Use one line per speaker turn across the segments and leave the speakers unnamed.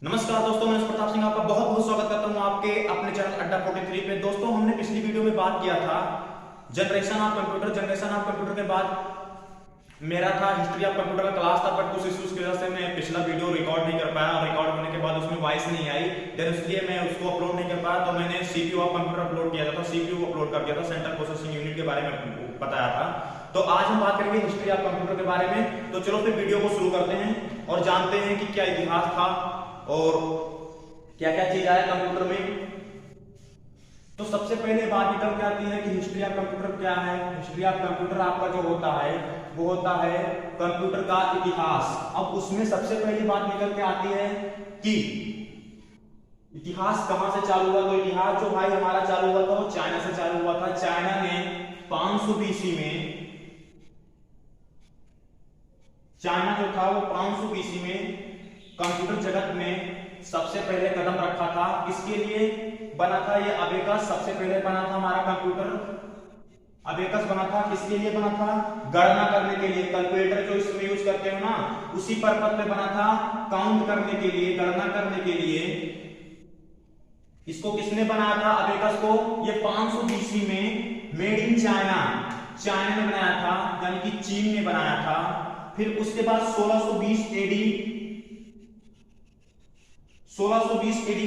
नमस्कार दोस्तों, मैं प्रताप सिंह आपका बहुत बहुत स्वागत करता हूं आपके अपने चैनल अड्डा 43 पे। दोस्तों, हमने पिछली वीडियो में बात किया था जनरेशन ऑफ कंप्यूटर के बाद मेरा था हिस्ट्री ऑफ कंप्यूटर का क्लास था, बट कुछ इश्यूज की वजह से मैं पिछला वीडियो रिकॉर्ड नहीं कर पाया और रिकॉर्ड होने के बाद उसमें वॉइस नहीं आई, देन इसलिए मैं उसको अपलोड नहीं कर पाया। तो मैंने सीपीयू ऑफ कंप्यूटर अपलोड किया था, सीपीयू अपलोड कर दिया था, सेंट्रल प्रोसेसिंग यूनिट के बारे में बताया था। तो आज हम बात करेंगे हिस्ट्री ऑफ कंप्यूटर के बारे में। तो चलो फिर वीडियो को शुरू करते हैं और जानते हैं कि क्या इतिहास था और क्या क्या चीज आया कंप्यूटर में। तो सबसे पहले बात निकल के आती है कि हिस्ट्री ऑफ कंप्यूटर क्या है। हिस्ट्री ऑफ कंप्यूटर आपका जो होता है वो होता है कंप्यूटर का इतिहास। अब उसमें सबसे पहली बात निकल के आती है कि इतिहास कहां से चालू हुआ। तो इतिहास जो भाई हमारा चालू हुआ था वो चाइना से चालू हुआ था। चाइना ने 500 बीसी में, चाइना जो था वो 500 बीसी में कंप्यूटर जगत में सबसे पहले कदम रखा था। किसके लिए बना था ये अबेकस? सबसे पहले बना था हमारा कंप्यूटर अबेकस बना था। किसके लिए बना था? गणना करने के लिए। कैलकुलेटर जो इसमें यूज करते हो ना, उसी पर्पस पे बना था, काउंट करने के लिए, गणना करने के लिए। इसको किसने बनाया था अबेकस को? ये 500 बीसी में मेड इन चाइना, चाइना ने बनाया था, यानी कि चीन ने बनाया था। फिर उसके बाद 1620 एडी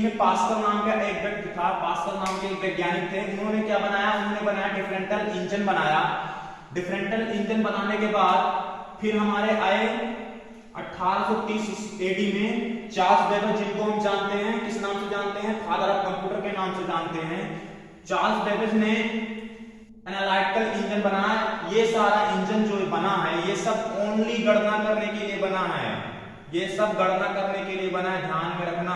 में पास्कल नाम का एक व्यक्ति था, पास्कल नाम के एक वैज्ञानिक थे। उन्होंने क्या बनाया? उन्होंने बनाया डिफरेंशियल इंजन बनाया। डिफरेंशियल इंजन बनाने के बाद फिर हमारे आए 1830 एडी में चार्ल्स बेबेज, जिनको हम जानते हैं किस नाम से जानते हैं? फादर ऑफ कंप्यूटर के नाम से जानते हैं। चार्ल्स बेबेज ने एनालिटिकल इंजन बनाया। ये सारा इंजन जो बना है ये सब ओनली गणना करने के लिए बना है। ये सब गणना करने के लिए बना है, ध्यान में रखना।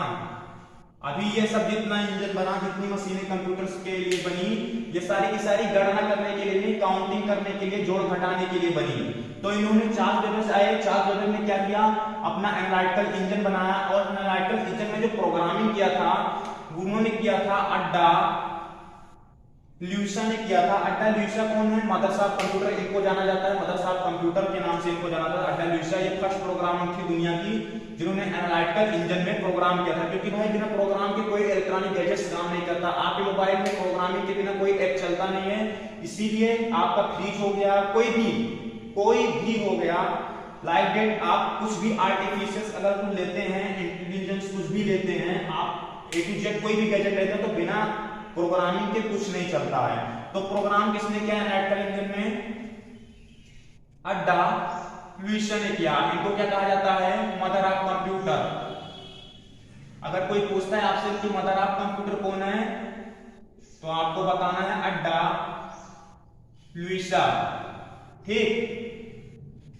अभी ये सब जितना इंजन बना, जितनी मशीनें कंप्यूटर्स के लिए बनी, ये सारी की सारी गणना करने के लिए नहीं, काउंटिंग करने के लिए, जोड़ घटाने के लिए बनी। तो इन्होंने चार्ल्स बेबेज आए। चार्ल्स बेबेज ने क्या किया? अपना एनालिटिकल इंजन बनाया। और एनालिटिकल इंजन में जो प्रोग्रामिंग किया था उन्होंने किया था अड्डा ल्यूसा ने किया था। अड्डा ल्यूसा कौन है? मदर्स ऑफ कंप्यूटर इनको जाना जाता है, मदर्स ऑफ कंप्यूटर के नाम से इनको जाना जाता है। अड्डा ल्यूसा ये फर्स्ट प्रोग्रामर थी दुनिया की जिन्होंने एनालिटिकल इंजन में प्रोग्राम किया था। क्योंकि भाई बिना प्रोग्राम के कोई इलेक्ट्रॉनिक गैजेट्स काम नहीं करता। आपके मोबाइल में प्रोग्रामिंग के बिना कोई ऐप चलता नहीं है। इसीलिए आपका फ्रिज हो गया, कोई भी हो गया, लाइक डेट, आप कुछ भी आर्टिफिशियल अगर कुछ लेते हैं, इंटेलिजेंस कुछ भी लेते हैं, आप ए टू जेड कोई भी गैजेट लेते हैं तो बिना प्रोग्रामिंग के कुछ नहीं चलता है। तो प्रोग्राम किसने किया एनालिटिकल इंजन में? अड्डा ल्यूसा ने किया। इनको क्या कहा जाता है? Mother of computer. अगर कोई पूछता है आपसे कि मदर ऑफ कंप्यूटर कौन है, तो आपको बताना है अड्डा ल्यूसा। ठीक,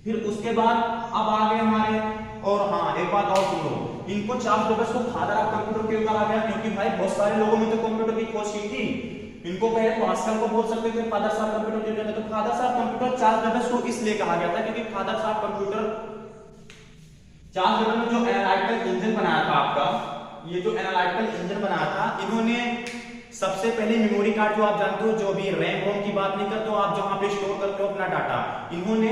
फिर उसके बाद अब आ गए हमारे, और हाँ एक बात और सुनो, इनको चार्ल्स बेबेज को फादर ऑफ कंप्यूटर क्यों कहा गया? क्योंकि भाई बहुत सारे लोगों ने तो कंप्यूटर की खोज की थी। इनको पहले पास्कल को बोल सकते थे फादर ऑफ कंप्यूटर क्यों कहते? तो father of computer Charles Babbage को इसलिए कहा गया था क्योंकि father of computer Charles Babbage ने जो एनालिटिकल इंजन बनाया था आपका, ये जो एनालिटिकल इंजन बनाया था, इन्होंने सबसे पहले मेमोरी कार्ड जो आप जानते हो, जो भी रैम रोम की बात नहीं करते हो आप, जहां पे स्टोर करते हो अपना डाटा, इन्होंने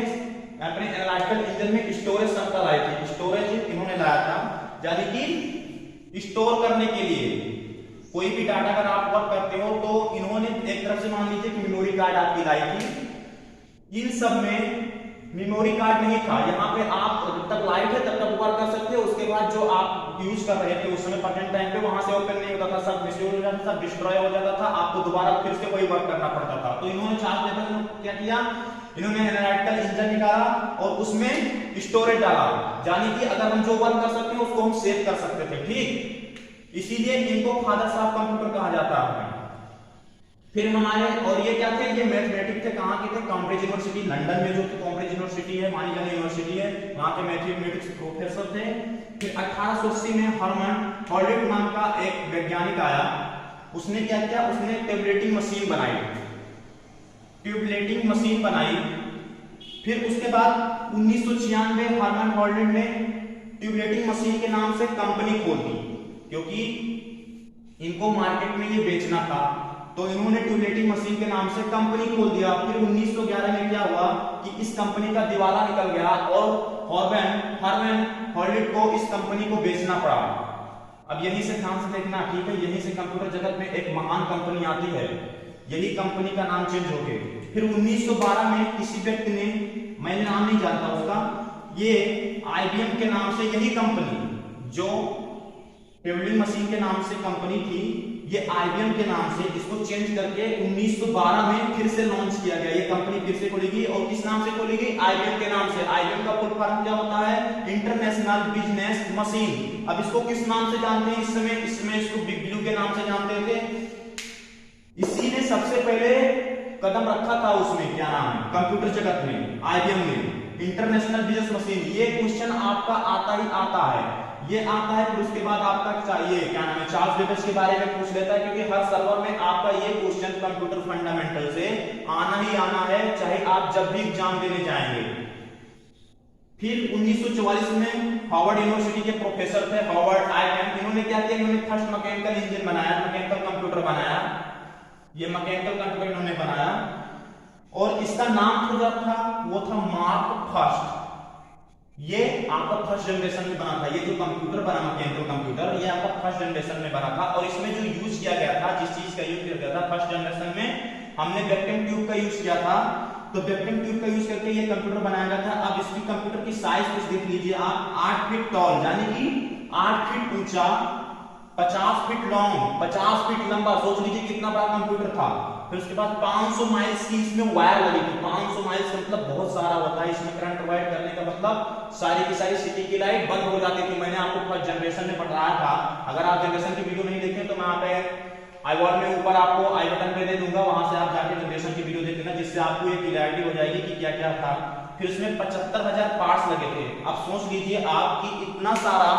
अपने एनालिटिकल इंजन में स्टोरेज क्षमता लाई थी। स्टोरेज इन्होंने लाया था, यानी कि स्टोर करने के लिए कोई भी डाटा अगर आप वर्क करते हो तो इन्होंने एक तरफ से मान लीजिए कि मेमोरी कार्ड आपकी लाई थी। इन सब में मेमोरी कार्ड नहीं था। यहाँ पे आप जब तक लाइव है तब तक वर्क कर सकते हो, उसके बाद जो आप यूज कर रहे थे उस समय पर्टिकुलर टाइम पे वहां से ओपन नहीं होता था, सब मिसयूज हो जाता था, डिस्ट्रॉय हो जाता था, आपको दोबारा फिर से वही वर्क करना पड़ता था। तो इन्होंने चार्ल्स बेबेज ने क्या किया? इन्होंने एनालिटिकल इंजन निकाला और उसमें स्टोरेज डाला, यानी कि अगर हम जो वर्क कर सकते हैं उसको हम सेव कर सकते थे। ठीक, इसीलिए इनको फादर्स ऑफ कंप्यूटर कहा जाता है। फिर हमारे, और ये क्या थे? ये मैथमेटिक्स थे। कहां के थे? कैम्ब्रिज यूनिवर्सिटी, लंदन में जो कैम्ब्रिज यूनिवर्सिटी है, मानी जाने यूनिवर्सिटी है, वहां के मैथमेटिक्स प्रोफेसर थे। फिर 1880 में हर्मन हॉलिड नाम का एक वैज्ञानिक आया। उसने क्या किया? उसने टैबलेटिंग मशीन बनाई, ट्यूबलेटिंग मशीन बनाई। फिर उसके बाद 1996 हर्मन हॉलिड ने ट्यूबलेटिंग मशीन के नाम से कंपनी खोल दी, क्योंकि इनको मार्केट में ये बेचना था। तो इन्होंने ट्यूबलेटिंग मशीन के नाम से कंपनी खोल दिया। फिर 1911 में क्या हुआ कि इस कंपनी का दिवाला निकल गया और हर्मन हॉलिड को इस कंपनी को बेचना पड़ा। अब यहीं से ध्यान से देखना, ठीक है, यहीं से कंप्यूटर जगत में एक महान कंपनी आती है, यही कंपनी का नाम चेंज हो गया। फिर 1912 में किसी व्यक्ति ने, मैं नाम नहीं जानता उसका, ये IBM के नाम से यही कंपनी जो टेबलिंग मशीन के नाम से कंपनी थी, ये IBM के नाम से इसको चेंज करके 1912 में फिर से लॉन्च किया गया। ये कंपनी फिर से खोली गई और किस नाम से खोली गई? IBM के नाम से। IBM का फुल फॉर्म क्या होता है? International business machine. अब इसको किस नाम से जानते हैं? इस समय इसको बिग ब्लू के नाम से जानते थे। इसी ने सबसे पहले कदम रखा था उसमें, क्या नाम है, कंप्यूटर जगत में, IBM ने, इंटरनेशनल बिजनेस मशीन। ये क्वेश्चन आपका आता ही आता है, ये आता है। फिर उसके बाद आपका चाहिए क्या नाम है, चार्ल्स बेबेज के बारे में पूछ लेता है, क्योंकि हर सर्वर में आपका ये क्वेश्चन कंप्यूटर फंडामेंटल से आना ही आना है, चाहे आप जब भी एग्जाम देने जाएंगे। फिर 1944 में हार्वर्ड यूनिवर्सिटी के प्रोफेसर थे हार्वर्ड आइटन, इन्होंने क्या किया, इन्होंने फर्स्ट मैकेनिकल इंजन बनाया, मैकेनिकल कंप्यूटर बनाया। ये मैकेनिकल कंप्यूटर इन्होंने बनाया और इसका नाम जो था वो था मार्क फर्स्ट। ये आपका फर्स्ट जनरेशन में बना था, ये जो कंप्यूटर बना मैकेनिकल कंप्यूटर, ये आपका फर्स्ट जनरेशन में बना था। और इसमें जो यूज किया गया था, जिस चीज का यूज किया गया था फर्स्ट जनरेशन में, हमने वैक्यूम ट्यूब का यूज किया था। तो वैक्यूम ट्यूब का यूज करके ये कंप्यूटर बनाया गया था। अब इसकी कंप्यूटर की साइज कुछ देख लीजिए आप, 8 फीट टॉल, यानी कि 8 फीट ऊंचा, 50 फीट लॉन्ग, 50 फीट लंबा। सोच लीजिए कितना बड़ा कंप्यूटर था। फिर उसके बाद 500 माइल्स की इसमें वायर लगी थी। 500 माइल्स का मतलब बहुत सारा होता है। इसमें करंट प्रोवाइड करने का मतलब सारी की सारी सिटी की लाइट बंद हो जाती थी। मैंने आपको फर्स्ट जनरेशन में बताया था। अगर आप जनरेशन की वीडियो नहीं देखें तो मैं यहाँ पे आई बॉल में ऊपर आपको आई बटन पे दे दूंगा, वहां से आप जाके जनरेशन की वीडियो देख लेना, जिससे आपको एक क्लैरिटी हो जाएगी कि क्या क्या था। फिर उसमें 75,000 पार्ट्स लगे थे। अब सोच लीजिए आप कि इतना सारा,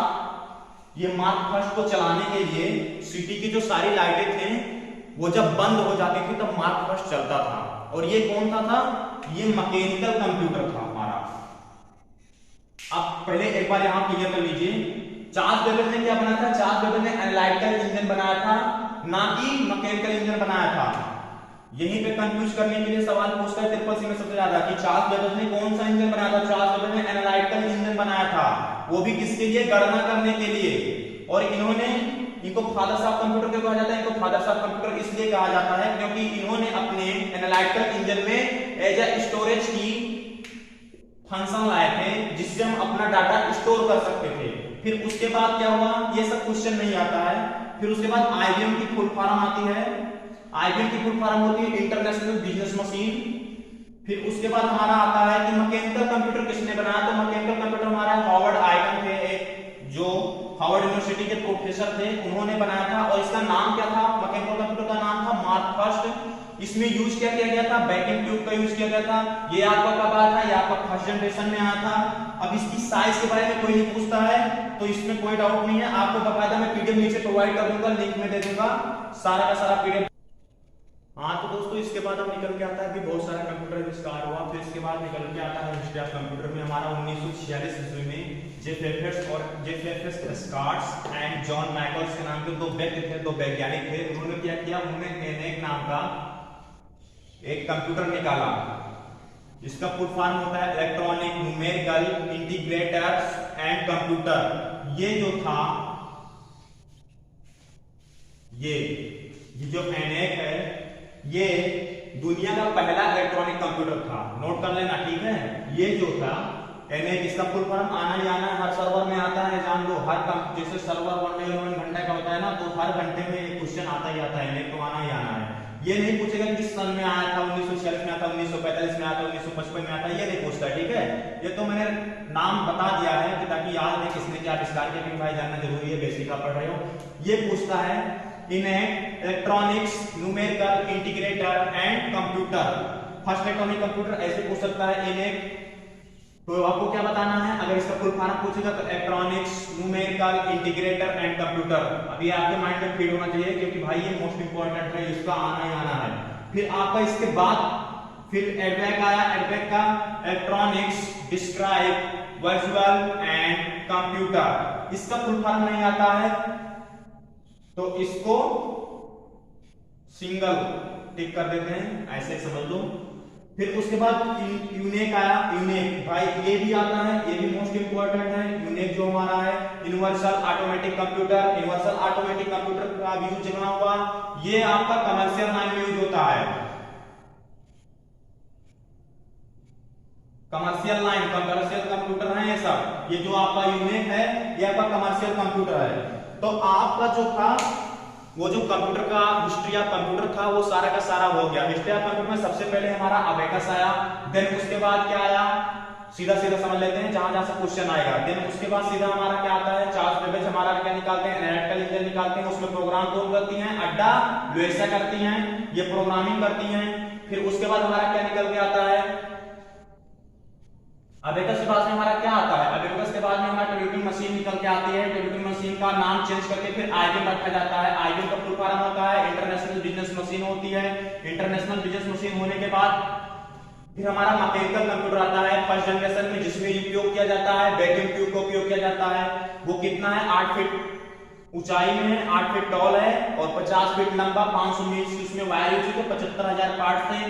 ये मार्क फर्स्ट को चलाने के लिए सिटी की जो सारी लाइटें थे वो जब बंद हो जाती थी तब मार्क फर्स्ट चलता था। और ये कौन था? ये मैकेनिकल कंप्यूटर था हमारा। अब पहले एक बार यहां क्लियर कर लीजिए, चार्ल्स बेबेज ने क्या बनाया था? चार्ल्स बेबेज ने एनालिटिकल इंजन बनाया था, ना कि मैकेनिकल इंजन बनाया था। यहीं पे कंफ्यूज करने के लिए सवाल पूछता है ट्रिपल सी में सबसे ज्यादा कि चार्ल्स बेबेज ने कौन सा इंजन बनाया था? चार्ल्स बेबेज ने एनालिटिकल इंजन बनाया था, वो भी किसके लिए? गणना करने के लिए। और इनको फादर्स ऑफ कंप्यूटर क्यों कहा जाता है? इनको फादर्स ऑफ कंप्यूटर इसलिए कहा जाता है क्योंकि इन्होंने अपने एनालिटिकल इंजन में एज ए स्टोरेज की फंक्शन लाए थे, जिससे हम अपना डाटा स्टोर कर सकते थे। फिर उसके बाद क्या हुआ? ये सब क्वेश्चन नहीं आता है। फिर उसके बाद IBM की फुल फॉर्म आती है। IBM की फुल फॉर्म होती है इंटरनेशनल बिजनेस मशीन। फिर उसके बाद हमारा आता है कि मैकेनिकल कंप्यूटर किसने बनाया? तो मैकेनिकल कंप्यूटर हमारा हार्वर्ड आइटन थे, जो हार्वर्ड यूनिवर्सिटी के प्रोफेसर थे, उन्होंने बनाया था। और इसका नाम क्या था? मैकेनिकल कंप्यूटर का नाम था मार्क फर्स्ट। इसमें यूज क्या किया गया था? वैक्यूम ट्यूब का यूज किया गया था। ये आपका कब आया था? ये आपका फर्स्ट जनरेशन में आया था। अब इसकी साइज के बारे में कोई नहीं पूछता है तो इसमें कोई डाउट नहीं है। आपको बकायदा मैं पीडीएफ नीचे प्रोवाइड कर दूंगा, लिंक में दे दूंगा, सारा का सारा पीडीएफ। हाँ तो दोस्तों, इसके बाद अब निकल के आता है कि बहुत सारा कंप्यूटर आविष्कार हुआ। फिर इसके बाद निकल के आता है हिस्ट्री ऑफ कंप्यूटर में हमारा 1946 ईस्वी में जेफेरस स्कॉट्स एंड जॉन माइकल्स के नाम के दो व्यक्ति थे, दो वैज्ञानिक थे। उन्होंने क्या किया? उन्होंने ENIAC नाम का एक कंप्यूटर निकाला। इसका फुल फॉर्म होता है electronic numerical integrators and computer. ये जो था, ये जो ENIAC है, ये दुनिया का पहला इलेक्ट्रॉनिक कंप्यूटर था। नोट कर लेना, ठीक है। ये जो था ENIAC, इसका फुल फॉर्म आना ही आना है, हर सर्वर में आता है, जान लो। हर जैसे सर्वर 1 घंटे का होता है ना, तो हर घंटे में एक क्वेश्चन आता ही आता है, ENIAC तो आना ही आना है। ये नहीं पूछेगा किस सन में आया था, 1946 में आया था, 1945 में आया था, 1955 में आया था, ये नहीं पूछता, ठीक है। ये तो मैंने नाम बता दिया है कि ताकि याद रहे किसने क्या आविष्कार किया, क्योंकि भाई जानना जरूरी है, बेसिक आप पढ़ रहे हो। ये पूछता है ENIAC electronics numerical integrator and computer. First electronic computer ऐसे पूछ सकता है ENIAC। तो आपको क्या बताना है? अगर इसका फुल फॉर्म पूछेगा तो electronics numerical integrator and computer. अभी आपके माइंड में फीड होना चाहिए, क्योंकि भाई ये मोस्ट इंपॉर्टेंट है, इसका आना ही आना है। फिर आपका इसके बाद फिर एडवेक आया। एडवेक का electronics describe virtual and computer. इसका फुल फॉर्म नहीं आता है तो इसको सिंगल टिक कर देते हैं, ऐसे समझ लो। फिर उसके बाद यूनिक आया। यूनिक भाई ये भी आता है, ये भी मोस्ट इंपॉर्टेंट है। यूनिक जो हमारा है universal automatic computer. Universal automatic computer का यूज जगह हुआ, ये आपका कमर्शियल लाइन में यूज होता है। कमर्शियल लाइन, कमर्शियल कंप्यूटर है ये सब। ये जो आपका यूनिक है ये आपका कमर्शियल कंप्यूटर है। तो आपका जो था वो जो कंप्यूटर का हिस्ट्री ऑफ कंप्यूटर था वो सारा का सारा हो गया। हिस्ट्री ऑफ कंप्यूटर में सबसे पहले हमारा अबेकस आया, देन उसके बाद क्या आया, सीधा सीधा समझ लेते हैं जहां जहां से क्वेश्चन आएगा। देन उसके बाद सीधा हमारा क्या आता है, चार्ल्स बेबेज हमारा क्या निकालते हैं, एनालिटिकल इंजन निकालते हैं। उसमें प्रोग्राम कौन करती हैं, अड्डा लुइसा करती हैं, ये प्रोग्रामिंग करती हैं। फिर उसके बाद हमारा क्या निकल के आता है, अबेकस के बाद में हमारा क्या आता है, अबेकस के बाद में हमारा टाइपिंग मशीन निकल के आती है। टाइपिंग मशीन का नाम चेंज करके फिर आईबीएम रखा जाता है। आईबीएम का फुल फॉर्म होता है इंटरनेशनल बिजनेस मशीन होती है। इंटरनेशनल बिजनेस मशीन होने के बाद फिर हमारा मैकेनिकल कंप्यूटर आता है फर्स्ट जनरेशन में, जिसमें उपयोग किया जाता है वैक्यूम ट्यूब का उपयोग किया जाता है। वो कितना है, 8 फीट ऊंचाई में है, 8 फीट टॉल है और 50 फीट लंबा, 500 मीटर उसमें वायर यूज होते, 75,000 पार्ट थे।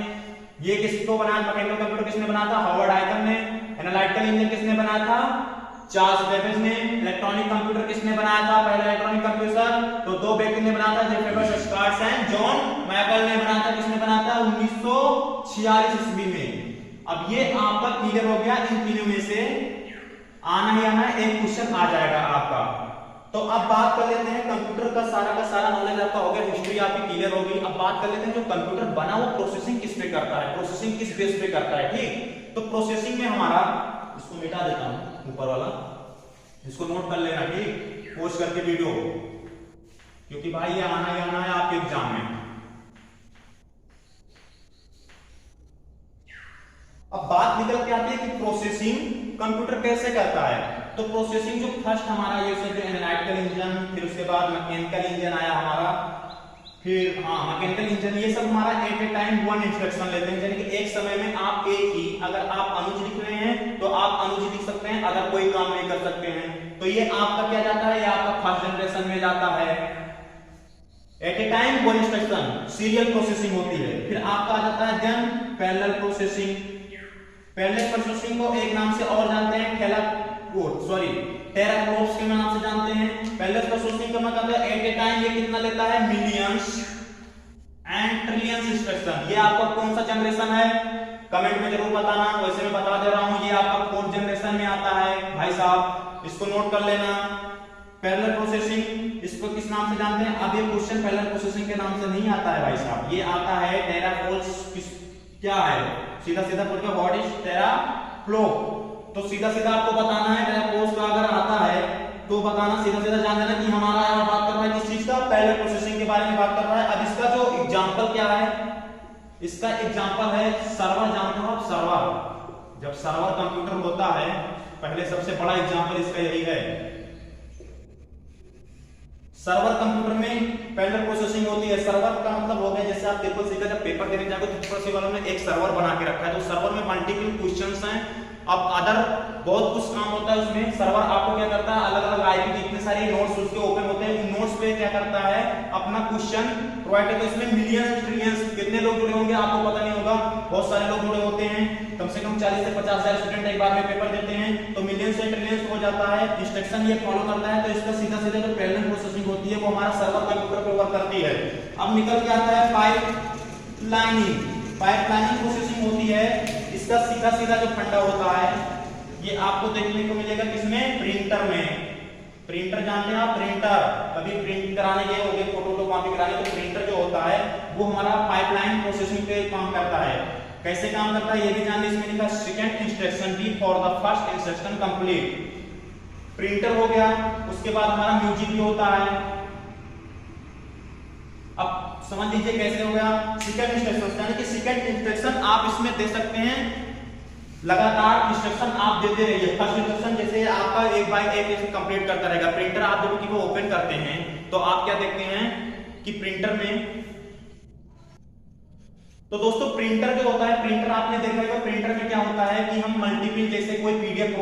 ये किसको बनाया, मैकेनिकल कंप्यूटर किसने बनाया था, हार्वर्ड आइकन ने। एनालिटिकल इंजन किसने बनाया था, चार्ल्स बेबेज ने। इलेक्ट्रॉनिक कंप्यूटर किसने बनाया था, पहला इलेक्ट्रॉनिक कंप्यूटर तो दो व्यक्ति ने बनाया था, Jefferson starts and John Maikal ने बनाया था। किसने बनाया था, 1946 ईस्वी में। अब ये आपका क्लियर हो गया, इन तीनों में से आना ही आना एक क्वेश्चन आ जाएगा आपका। तो अब बात कर लेते हैं कंप्यूटर का सारा नॉलेज आपका हो गया, हिस्ट्री आपकी क्लियर होगी। अब बात कर लेते हैं जो कंप्यूटर बना वो प्रोसेसिंग किस पे करता है, प्रोसेसिंग किस बेस पे करता है। ठीक, तो प्रोसेसिंग में हमारा, इसको मिटा देता हूं ऊपर वाला, इसको नोट कर लेना ठीक, पोस्ट करके वीडियो, क्योंकि भाई ये आना ही आना है आपके एग्जाम में। अब बात निकल के आती है कि प्रोसेसिंग कंप्यूटर कैसे करता है। तो प्रोसेसिंग जो फर्स्ट हमारा ये सब जो एनालिटिकल इंजन, फिर उसके बाद मैकेनिकल इंजन आया हमारा, फिर मैकेनिकल इंजन, ये सब हमारा at a time one instruction लेते हैं। यानी कि एक समय में आप एक ही, अगर आप अनुज लिख रहे हैं तो आप अनुज लिख सकते हैं, अगर कोई काम नहीं कर सकते हैं तो ये आपका क्या जाता है, ये आपका फर्स्ट जनरेशन में जाता है। At a time one instruction, serial processing होती है। फिर आपका आ जाता है then parallel processing. Parallel processing को एक नाम से और जानते हैं, टेराफ्लोप्स के नाम से जानते हैं। पैरेलल प्रोसेसिंग का मतलब है एट ए टाइम ये कितना लेता है, मिलियंस एंड ट्रिलियंस इंस्ट्रक्शन। ये आपका कौन सा जनरेशन है, कमेंट में जरूर बताना, वैसे मैं बता दे रहा हूं ये आपका फोर्थ जनरेशन में आता है भाई साहब, इसको नोट कर लेना। पैरेलल प्रोसेसिंग इसको किस नाम से जानते हैं, अब ये क्वेश्चन पैरेलल प्रोसेसिंग के नाम से नहीं आता है भाई साहब, ये आता है टेराफ्लोप्स। क्या है, सीधा सीधा बोल के व्हाट इज टेराफ्लोप, तो सीधा सीधा आपको बताना है। टेराफ्लोप्स का अगर आता है तो बताना, सीधा सीधा जान लेना कि हमारा यहाँ बात कर रहा है किस चीज का, पैरेलल प्रोसेसिंग के बारे में बात कर रहा है। अब इसका जो एग्जांपल क्या है, इसका एग्जांपल है सर्वर। जानते हो आप सर्वर, जब सर्वर कंप्यूटर होता है पहले सबसे बड़ा एग्जांपल इसका यही है। सर्वर कंप्यूटर में पैरेलल प्रोसेसिंग होती है। सर्वर का मतलब हो गया जैसे आप ट्रिपल सी का जब पेपर देने जाओगे तो ट्रिपल सी वालों ने एक सर्वर बना के रखा है, तो सर्वर में मल्टीपल क्वेश्चंस हैं, अब अदर बहुत कुछ काम होता है उसमें। सर्वर आपको क्या करता है, अलग अलग आईपी जितने सारे नोड्स उसके ओपन होते हैं, उन नोड्स पे क्या करता है, अपना क्वेश्चन प्रोवाइड करता है। इसमें मिलियन ट्रिलियंस कितने लोग जुड़े होंगे आपको पता नहीं होगा, बहुत सारे लोग जुड़े होते हैं, कम से कम 40 से 50,000 स्टूडेंट एक बार में पेपर देते हैं, तो मिलियन से ट्रिलियंस हो जाता है। इंस्ट्रक्शन ये फॉलो करता है, तो इसका सीधा सीधा जो पैरेलल प्रोसेसिंग होती है वो हमारा सर्वर कंप्यूटर पे वर्क करती है। अब निकल के आता है पाइपलाइनिंग। पाइपलाइनिंग प्रोसेसिंग होती है, इसका सीधा सीधा जो फंडा होता है ये आपको देखने को मिलेगा किसमें, प्रिंटर में। प्रिंटर जानते हैं आप, प्रिंटर कभी प्रिंट कराने गए होंगे, फोटो कॉपी कराने, तो प्रिंटर जो होता है वो हमारा पाइपलाइन प्रोसेसिंग पे काम करता है। कैसे काम करता है ये भी जान लीजिए, इसमें लिखा second instruction D for the first instruction complete. Printer हो गया, उसके बाद हमारा म्यूजिक भी होता है। अब समझ लीजिए कैसे हो गया, सेकंड इंस्ट्रक्शन, यानी कि सेकंड इंस्ट्रक्शन आप इसमें दे सकते हैं, लगातार इंस्ट्रक्शन आप देते रहिए। फर्स्ट इंस्ट्रक्शन जैसे आपका एक बाय एक कंप्लीट करता रहेगा। प्रिंटर आप जब को ओपन करते हैं तो आप क्या देखते हैं कि प्रिंटर में तो दोस्तों प्रिंटर जो होता है, प्रिंटर आपने देखा होगा, प्रिंटर में क्या होता है कि हम मल्टीपल, जैसे कोई पीडीएफ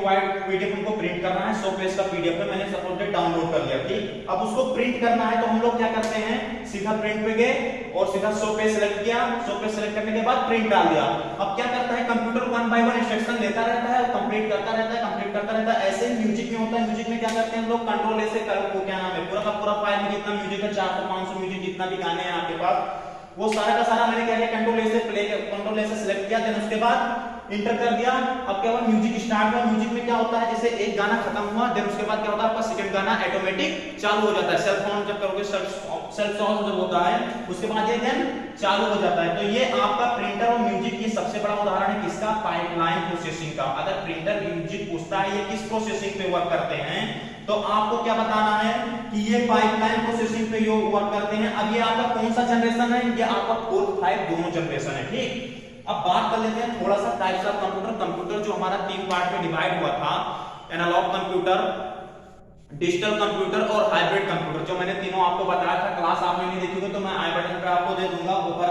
हमको प्रिंट करना है, 100 पेज का पीडीएफ है, मैंने सपोज डाउनलोड कर लिया, ठीक। अब उसको प्रिंट करना है तो हम लोग क्या करते हैं, सीधा प्रिंट पे गए और सीधा 100 पेज सेलेक्ट किया, 100 पेज सेलेक्ट करने के बाद प्रिंट डाल दिया। अब क्या करता है कंप्यूटर 1 बाय 1 इंस्ट्रक्शन लेता रहता है और कंप्लीट करता रहता है। ऐसे म्यूजिक में होता है, म्यूजिक में क्या करते हैं हम लोग, कंट्रोल ए से वो क्या नाम है, पूरा का पूरा फाइल में जितना म्यूजिक है, 400 500 म्यूजिक जितना भी गाने हैं आपके पास, वो सारा का सारा मैंने क्या किया, कंट्रोल ए से सिलेक्ट किया, देन उसके बाद इंटर कर दिया। अब क्या हुआ, म्यूजिक स्टार्ट हुआ। म्यूजिक में क्या होता है, जैसे एक गाना खत्म हुआ, देन उसके बाद क्या होता है, आपका सेकंड गाना ऑटोमेटिक चालू हो जाता है। सेल फोन जब करोगे, सेल्फ ऑन जब होता है, उसके बाद ये देन चालू हो जाता है। तो ये आपका प्रिंटर और म्यूजिक, ये सबसे बड़ा उदाहरण है किसका, पाइपलाइन प्रोसेसिंग का। अगर प्रिंटर म्यूजिक पूछता है ये किस प्रोसेसिंग पे वर्क करते हैं, तो आपको क्या बताना है कि ये पाइपलाइन प्रोसेसिंग पे वर्क करते हैं। अब ये आपका कौन सा जनरेशन है, ये आपका 4 5 दोनों जनरेशन है, ठीक। अब बात कर लेते हैं थोड़ा सा टाइप्स ऑफ कंप्यूटर। कंप्यूटर जो हमारा 3 पार्ट में डिवाइड हुआ था, एनालॉग कंप्यूटर, डिजिटल कंप्यूटर और हाइब्रिड कंप्यूटर, जो मैंने तीनों आपको बताया था। क्लास आपने नहीं देखी होगी तो मैं आई बटन पे आपको दे दूंगा, ऊपर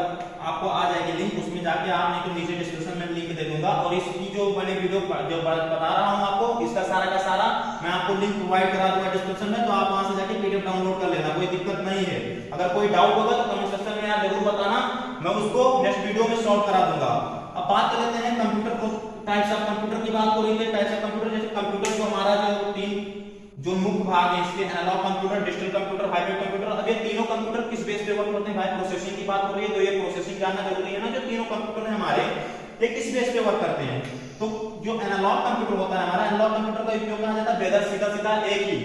आपको आ जाएगी लिंक, उसमें जाके आप, नहीं तो नीचे डिस्क्रिप्शन में लिंक दे दूंगा। और इसकी जो मैंने वीडियो जो बता रहा हूं आपको, इसका सारा का सारा मैं आपको लिंक प्रोवाइड करा दूंगा डिस्क्रिप्शन में, तो आप वहां से जाके पीडीएफ डाउनलोड कर लेना, कोई दिक्कत नहीं है। अगर कोई डाउट होगा तो कमेंट सेक्शन में यार जरूर बताना, मैं उसको नेक्स्ट वीडियो में सॉल्व करा दूंगा। अब बात कर लेते हैं कंप्यूटर को, टाइप्स ऑफ कंप्यूटर की बात हो रही है। टाइप्स ऑफ कंप्यूटर, जैसे कंप्यूटर जो हमारा जो 3 जो मुख्य भाग है इसके, analogue computer, digital computer, hybrid computer. अब ये तीनों कंप्यूटर किस बेस पे वर्क करते हैं भाई, प्रोसेसिंग की बात हो रही है, तो ये प्रोसेसिंग जानना जरूरी है ना। जो तीनों कंप्यूटर है हमारे, ये किस बेस पे वर्क करते हैं, तो जो एनालॉग कंप्यूटर होता है हमारा, एनालॉग कंप्यूटर का उपयोग कहा जाता है वेदर, सीधा एक ही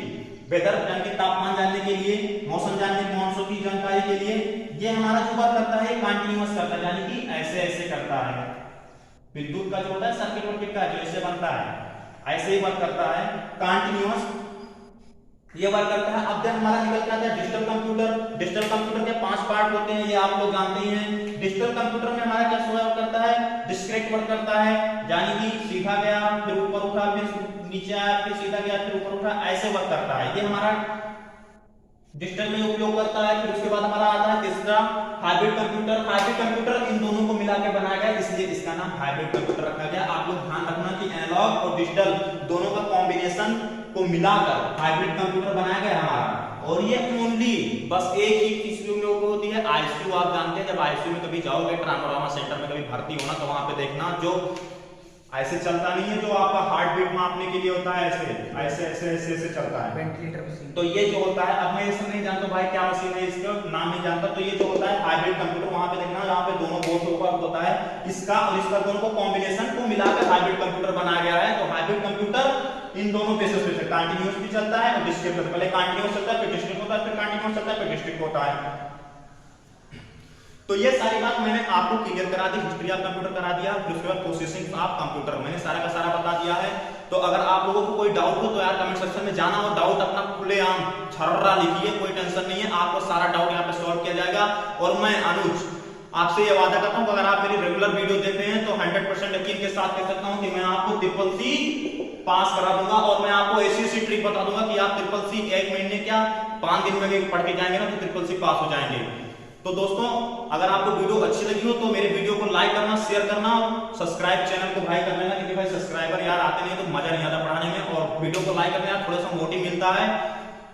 वेदर यानी कि तापमान जानने के लिए, मौसम जानने, मौसम की जानकारी के लिए। ये हमारा जो वर्क करता है कंटीन्यूअस करता है, यानी कि ऐसे करता है। विद्युत का जो होता है सर्किट का जो ऐसे बनता है, ऐसे ही वर्क करता है, कंटीन्यूअस ये वर्क करता है। अब जब हमारा निकल के आता है डिजिटल कंप्यूटर। डिजिटल कंप्यूटर के 5 पार्ट होते हैं, ये आप लोग जानते ही हैं। डिजिटल कंप्यूटर में हमारा क्या वर्क करता है, डिस्क्रीट वर्क करता है, यानी कि सीधा गया फिर ऊपर उठा, फिर नीचे आया, फिर सीधा गया, फिर ऊपर उठा, ऐसे वर्क करता है। ये हमारा डिजिटल में उपयोग करता है। फिर उसके बाद हमारा आता है तीसरा हाइब्रिड कंप्यूटर। हाइब्रिड कंप्यूटर इन दोनों को मिला के बनाया गया, इसलिए इसका नाम हाइब्रिड कंप्यूटर रखा गया। आप लोग ध्यान रखना कि एनालॉग और डिजिटल दोनों का कॉम्बिनेशन को मिलाकर हाइब्रिड कंप्यूटर बनाया गया हमारा। और ये ओनली बस एक ही चीज में होती है, आईसीयू। आप जानते हैं जब आईसीयू में कभी जाओगे, ट्रामा सेंटर में कभी भर्ती होना, तो वहां पे देखना जो ऐसे चलता नहीं है, जो आपका हार्ट बीट मापने के लिए होता है, ऐसे चलता है,
वेंटिलेटर मशीन।
तो ये जो होता है, अब मैं इसमें नहीं जानता भाई क्या मशीन है, इसका नाम नहीं जानता, तो ये जो होता है हाइब्रिड कंप्यूटर, वहां पे देखना जहां पे दोनों बोर्ड के ऊपर होता है, इसका और इसका दोनों को कॉम्बिनेशन को मिलाकर हाइब्रिड कंप्यूटर बनाया गया है। तो हाइब्रिड कंप्यूटर इन दोनों बेसिस पे कंटीन्यूअस भी चलता है और डिस्क्रीट, पहले कंटीन्यूअस चलता है, फिर डिस्क्रीट होता है, फिर कंटीन्यूअस चलता है, फिर डिस्क्रीट होता है। तो ये सारी बात मैंने आपको क्लियर करा दी, हिस्ट्री ऑफ कंप्यूटर करा दिया, फिर उसके बाद प्रोसेसिंग ऑफ कंप्यूटर मैंने सारा का सारा बता दिया है। तो अगर आप लोगों को कोई डाउट हो तो यार कमेंट सेक्शन में जाना और डाउट अपना खुलेआम छर्रा लिखिए, कोई टेंशन नहीं है, आपको सारा डाउट यहाँ पे सॉल्व किया जाएगा। और मैं अनुज आपसे ये वादा करता हूँ अगर आप मेरी रेगुलर वीडियो देख रहे हैं तो 100% यकीन के साथ कह सकता हूँ कि मैं आपको CCC पास करा दूंगा। और मैं आपको ऐसी ट्रिक बता दूंगा कि आप CCC 1 महीने क्या 5 दिन में भी पढ़ के जाएंगे ना तो CCC पास हो जाएंगे। तो दोस्तों अगर आपको वीडियो अच्छी लगी हो तो मेरे वीडियो को लाइक करना, शेयर करना, सब्सक्राइब चैनल को भाई कर लेना, क्योंकि भाई सब्सक्राइबर यार आते नहीं तो मजा नहीं आता पढ़ाने में, और वीडियो को लाइक करने यार थोड़ा सा मोटिव मिलता है।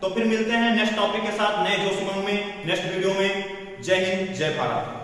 तो फिर मिलते हैं नेक्स्ट टॉपिक के साथ नए जोश में नेक्स्ट वीडियो में। जय हिंद, जय भारत।